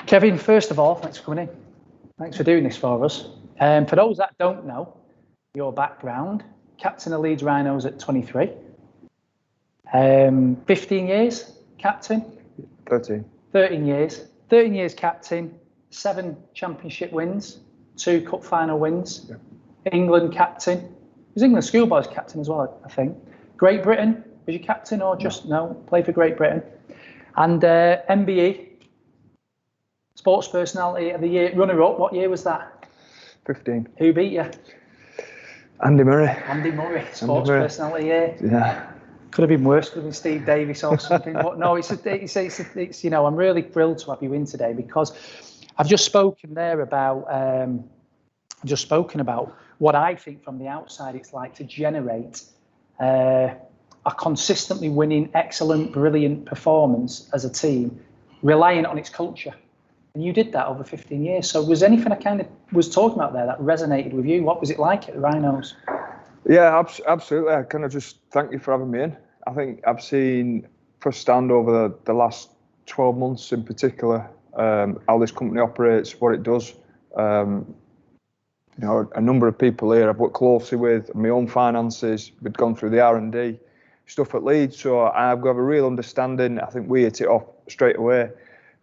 Kevin, first of all, thanks for coming in. Thanks for doing this for us. For those that don't know your background, captain of Leeds Rhinos at 23. 15 years captain? 13. 13 years. 13 years captain, 7 championship wins, 2 cup final wins. Yeah. England captain. He was England schoolboys captain as well, I think. Great Britain, was you captain or just no? Played for Great Britain. And MBE, Sports Personality of the Year, runner-up. What year was that? 15. Who beat you? Andy Murray. Andy Murray, Sports Personality Year. Yeah. Could have been worse. Could have been Steve Davis or something. But no, it's you know, I'm really thrilled to have you in today because I've just spoken there about what I think from the outside it's like to generate a consistently winning, excellent, brilliant performance as a team, reliant on its culture. And you did that over 15 years. So was anything I kind of was talking about there that resonated with you? What was it like at the Rhinos? Yeah, absolutely. I kind of just thank you for having me in. I think I've seen firsthand over the last 12 months in particular how this company operates, what it does. You know, a number of people here I've worked closely with, my own finances, we've gone through the R&D stuff at Leeds, so I've got a real understanding. I think we hit it off straight away.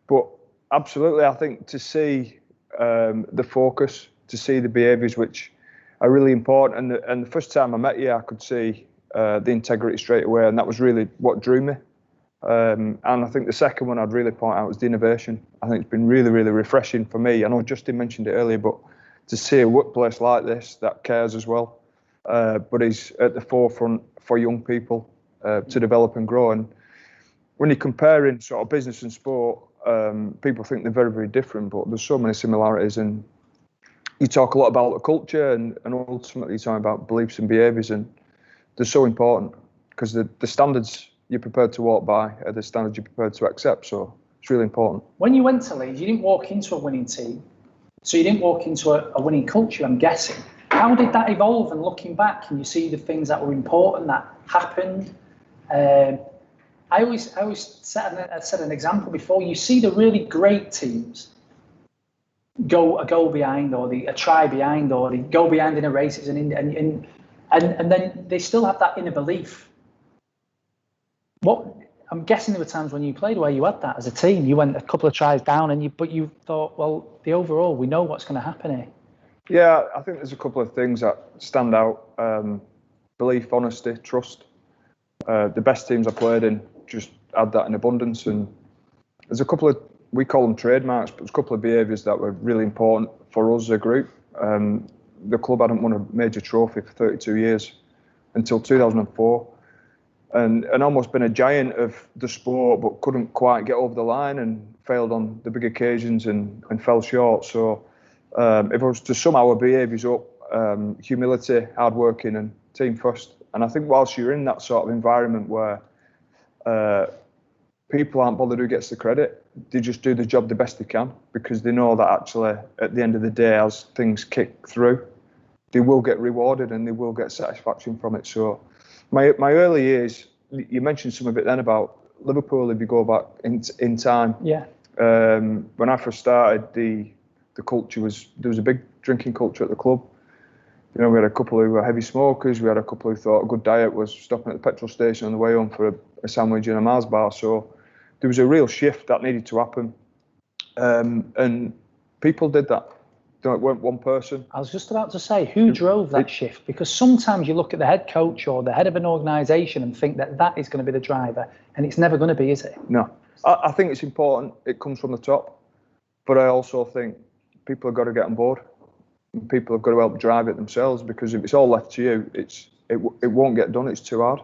But absolutely, I think to see the focus, to see the behaviours which are really important. And the first time I met you, I could see the integrity straight away, and that was really what drew me. And I think the second one I'd really point out was the innovation. I think it's been really, really refreshing for me. I know Justin mentioned it earlier, but to see a workplace like this that cares as well, but is at the forefront for young people to develop and grow. And when you're comparing sort of business and sport, people think they're very, very different, but there's so many similarities. And you talk a lot about the culture and ultimately you're talking about beliefs and behaviours, and they're so important because the standards you're prepared to walk by are the standards you're prepared to accept. So it's really important. When you went to Leeds, you didn't walk into a winning team. So you didn't walk into a winning culture, I'm guessing. How did that evolve? And looking back, can you see the things that were important that happened? I always set an example before. You see the really great teams go a goal behind, or a try behind, or they go behind in a races, and then they still have that inner belief. I'm guessing there were times when you played where you had that as a team. You went a couple of tries down, but you thought, well, the overall, we know what's going to happen here. Yeah, I think there's a couple of things that stand out. Belief, honesty, trust. The best teams I played in just had that in abundance. And there's a couple of, we call them trademarks, but there's a couple of behaviours that were really important for us as a group. The club hadn't won a major trophy for 32 years until 2004. And almost been a giant of the sport, but couldn't quite get over the line and failed on the big occasions and fell short. So if I was to sum our behaviours up, humility, hard working and team first. And I think whilst you're in that sort of environment where people aren't bothered who gets the credit, they just do the job the best they can, because they know that actually at the end of the day, as things kick through, they will get rewarded and they will get satisfaction from it. So my early years, you mentioned some of it then about Liverpool, if you go back in time. Yeah. When I first started, the culture there was a big drinking culture at the club. You know, we had a couple who were heavy smokers. We had a couple who thought a good diet was stopping at the petrol station on the way home for a sandwich and a Mars bar. So there was a real shift that needed to happen. And people did that. It weren't one person. I was just about to say, who drove that shift? Because sometimes you look at the head coach or the head of an organisation and think that is going to be the driver, and it's never going to be, is it? No. I think it's important. It comes from the top. But I also think people have got to get on board. And people have got to help drive it themselves, because if it's all left to you, it won't get done. It's too hard.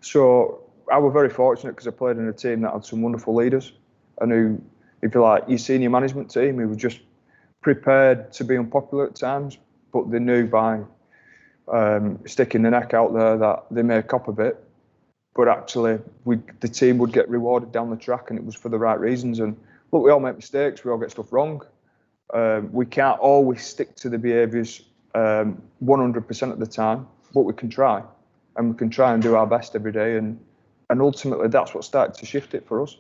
So I was very fortunate because I played in a team that had some wonderful leaders, and who, if you like, your senior management team, who were just prepared to be unpopular at times, but they knew by sticking the neck out there that they may cop a bit, but actually the team would get rewarded down the track, and it was for the right reasons. And look, we all make mistakes, we all get stuff wrong. We can't always stick to the behaviours 100% of the time, but we can try, and we can try and do our best every day, and ultimately that's what started to shift it for us.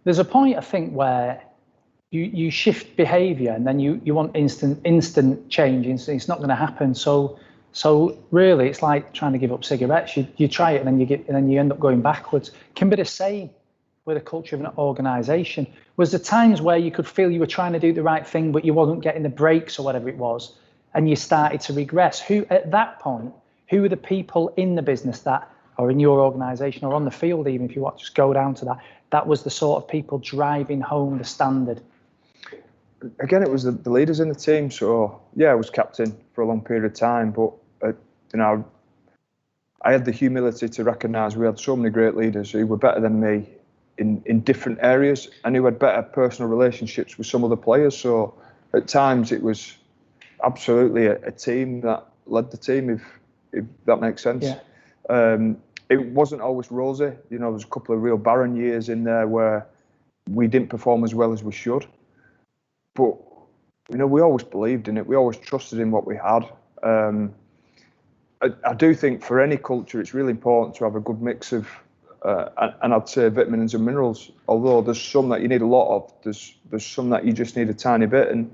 There's a point, I think, where you shift behaviour, and then you want instant change. It's not going to happen. So really, it's like trying to give up cigarettes. You try it, and then you end up going backwards. Can be the same with the culture of an organisation. Was there times where you could feel you were trying to do the right thing, but you wasn't getting the breaks or whatever it was, and you started to regress? Who at that point? Who are the people in the business that, or in your organisation, or on the field, even if you want to just go down to that? That was the sort of people driving home the standard. Again, it was the leaders in the team. So yeah, I was captain for a long period of time, but I had the humility to recognise we had so many great leaders who were better than me in different areas, and who had better personal relationships with some other players. So at times it was absolutely a team that led the team, if that makes sense. Yeah. It wasn't always rosy. There was a couple of real barren years in there where we didn't perform as well as we should. But, we always believed in it. We always trusted in what we had. I do think for any culture, it's really important to have a good mix of, and I'd say vitamins and minerals, although there's some that you need a lot of. There's some that you just need a tiny bit. And,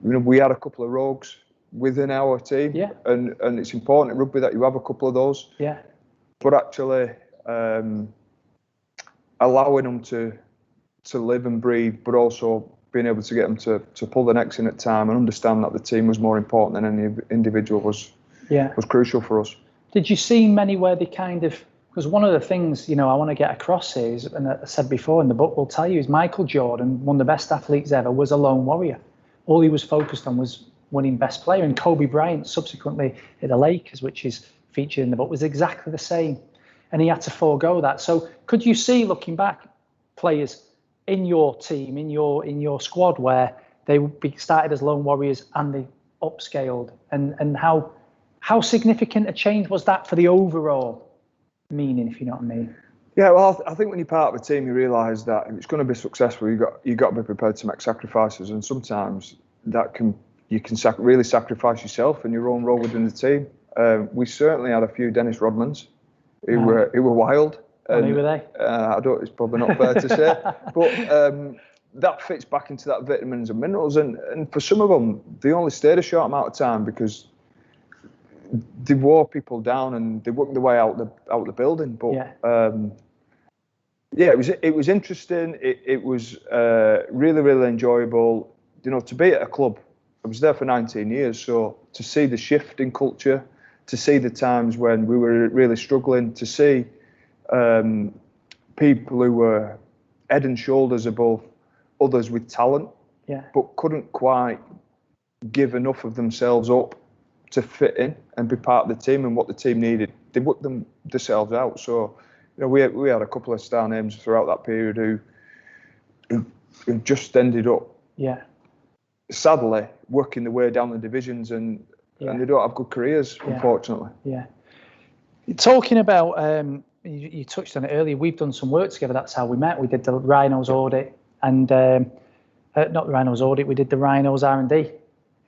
we had a couple of rogues within our team. Yeah. And it's important in rugby that you have a couple of those. Yeah. But actually allowing them to live and breathe, but also being able to get them to pull the necks in at time and understand that the team was more important than any individual was crucial for us. Did you see many where they kind of, because one of the things, I want to get across is, and I said before in the book, will tell you, is Michael Jordan, one of the best athletes ever, was a lone warrior. All he was focused on was winning best player. And Kobe Bryant, subsequently at the Lakers, which is featured in the book, was exactly the same. And he had to forego that. So could you see, looking back, players in your team, in your squad, where they started as lone warriors and they upscaled, and how significant a change was that for the overall meaning, if you know what I mean? Yeah, well, I think when you're part of a team, you realise that if it's going to be successful, you got to be prepared to make sacrifices, and sometimes you can really sacrifice yourself and your own role within the team. We certainly had a few Dennis Rodmans who were wild. And who were they? It's probably not fair to say, but that fits back into that vitamins and minerals. And for some of them, they only stayed a short amount of time because they wore people down and they worked their way out the building. But it was interesting. It was really, really enjoyable. To be at a club, I was there for 19 years, so to see the shift in culture, to see the times when we were really struggling, to see people who were head and shoulders above others with talent, but couldn't quite give enough of themselves up to fit in and be part of the team and what the team needed. They worked themselves out. So, we had a couple of star names throughout that period who just ended up, sadly, working their way down the divisions and they don't have good careers, unfortunately. Yeah. Talking about, you touched on it earlier, we've done some work together. That's how we met. We did the Rhinos audit and, not the Rhinos audit, we did the Rhinos R&D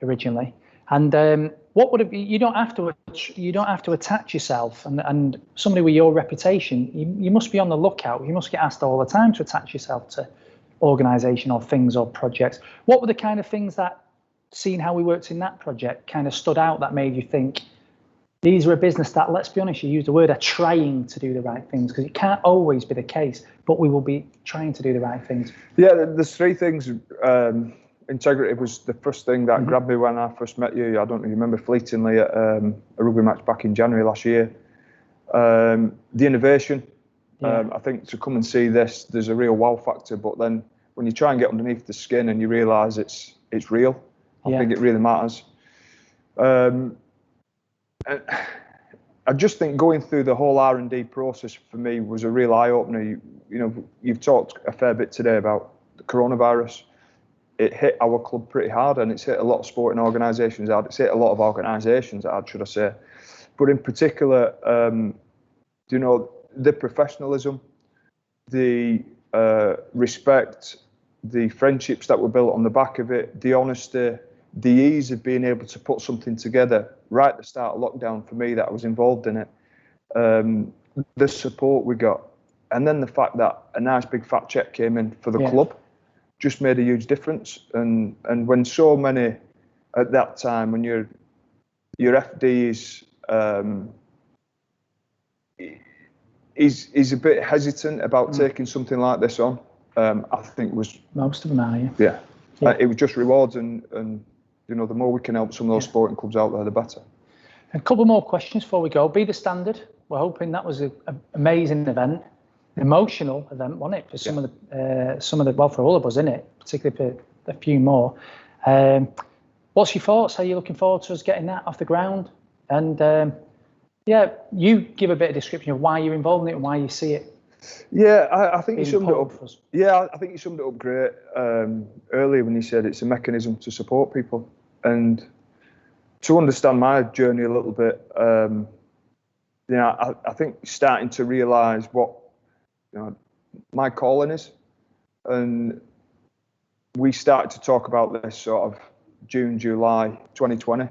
originally. And what would it be? You don't have to attach yourself, and somebody with your reputation, you must be on the lookout. You must get asked all the time to attach yourself to organisation or things or projects. What were the kind of things that, seeing how we worked in that project, kind of stood out that made you think these are a business that, let's be honest, you used the word, are trying to do the right things, because it can't always be the case, but we will be trying to do the right things? Yeah, there's three things. Integrity was the first thing that grabbed me when I first met you. I don't know if you remember fleetingly at a rugby match back in January last year. The innovation, I think to come and see this, there's a real wow factor. But then when you try and get underneath the skin and you realise it's real, I think it really matters. And I just think going through the whole R&D process for me was a real eye opener. You've talked a fair bit today about the coronavirus. It hit our club pretty hard, and it's hit a lot of sporting organisations hard. It's hit a lot of organisations hard, should I say. But in particular, the professionalism, the respect, the friendships that were built on the back of it, the honesty, the ease of being able to put something together right at the start of lockdown for me that I was involved in it, the support we got, and then the fact that a nice big fat check came in for the club. just made a huge difference. And when so many at that time, when your FD is a bit hesitant about taking something like this on, I think was most of them are. Yeah. It was just rewards, and the more we can help some of those sporting clubs out there, the better. A couple more questions before we go. Be the standard. We're hoping that was an amazing event, an emotional event, wasn't it? For some of the well, for all of us, isn't it? Particularly for a few more. What's your thoughts? Are you looking forward to us getting that off the ground? And you give a bit of description of why you're involved in it and why you see it. Yeah, I think you summed it up. Yeah, I think you summed it up great earlier when you said it's a mechanism to support people. And to understand my journey a little bit, I think starting to realise what my calling is. And we started to talk about this sort of June, July 2020.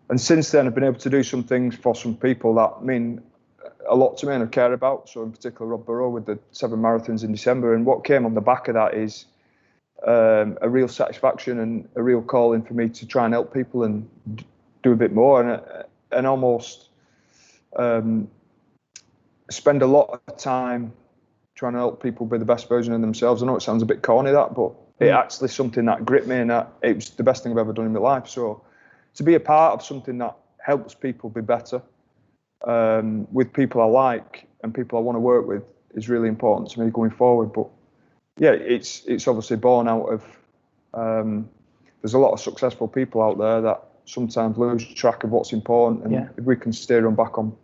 And since then, I've been able to do some things for some people that mean a lot to me and I care about. So in particular, Rob Burrow with the 7 marathons in December. And what came on the back of that is a real satisfaction and a real calling for me to try and help people and do a bit more and almost spend a lot of time trying to help people be the best version of themselves. I know it sounds a bit corny, that, but it actually something that gripped me, and it was the best thing I've ever done in my life. So to be a part of something that helps people be better with people I like and people I want to work with is really important to me going forward. But yeah, it's obviously born out of there's a lot of successful people out there that sometimes lose track of what's important, and if we can steer them back on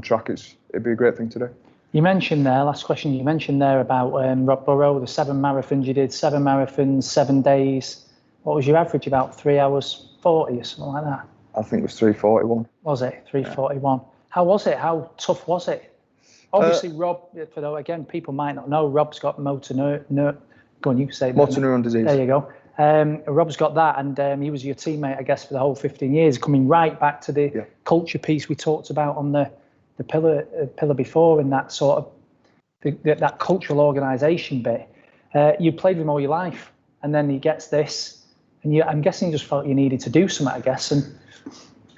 track, it'd be a great thing to do. You mentioned there, last question, you mentioned there about Rob Burrow, the 7 marathons you did, 7 marathons, 7 days. What was your average? About 3 hours 40 or something like that? I think it was 3:41. Was it? 3:41. Yeah. How was it? How tough was it? Obviously, Rob, again, people might not know, Rob's got motor neuron disease. There you go. Rob's got that, and he was your teammate, I guess, for the whole 15 years, coming right back to the culture piece we talked about on the pillar before, and that sort of that cultural organisation bit. You played with him all your life, and then he gets this, and I'm guessing you just felt you needed to do something, I guess. And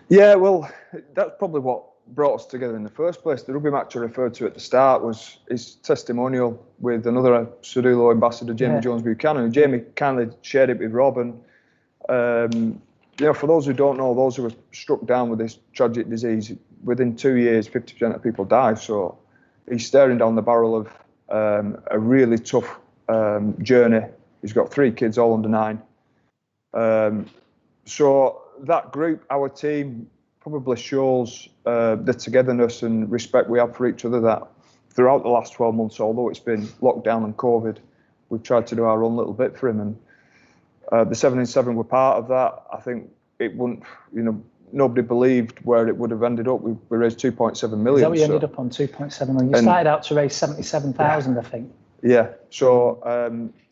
yeah, well, that's probably what brought us together in the first place. The rugby match I referred to at the start was his testimonial with another Sedulo ambassador, Jamie Jones Buchanan. Jamie kindly shared it with Rob, and for those who don't know, those who were struck down with this tragic disease, within 2 years, 50% of people die. So he's staring down the barrel of a really tough journey. He's got 3 kids, all under 9. So that group, our team, probably shows the togetherness and respect we have for each other, that throughout the last 12 months, although it's been lockdown and COVID, we've tried to do our own little bit for him. And the 7 in 7 were part of that. I think it wouldn't, nobody believed where it would have ended up. We raised 2.7 million. Is that what you ended up on, 2.7 million? You started out to raise 77,000, I think. Yeah. So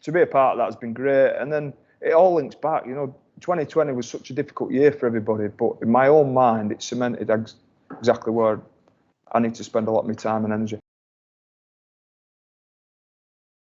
to be a part of that has been great. And then it all links back. 2020 was such a difficult year for everybody, but in my own mind, it cemented exactly where I need to spend a lot of my time and energy.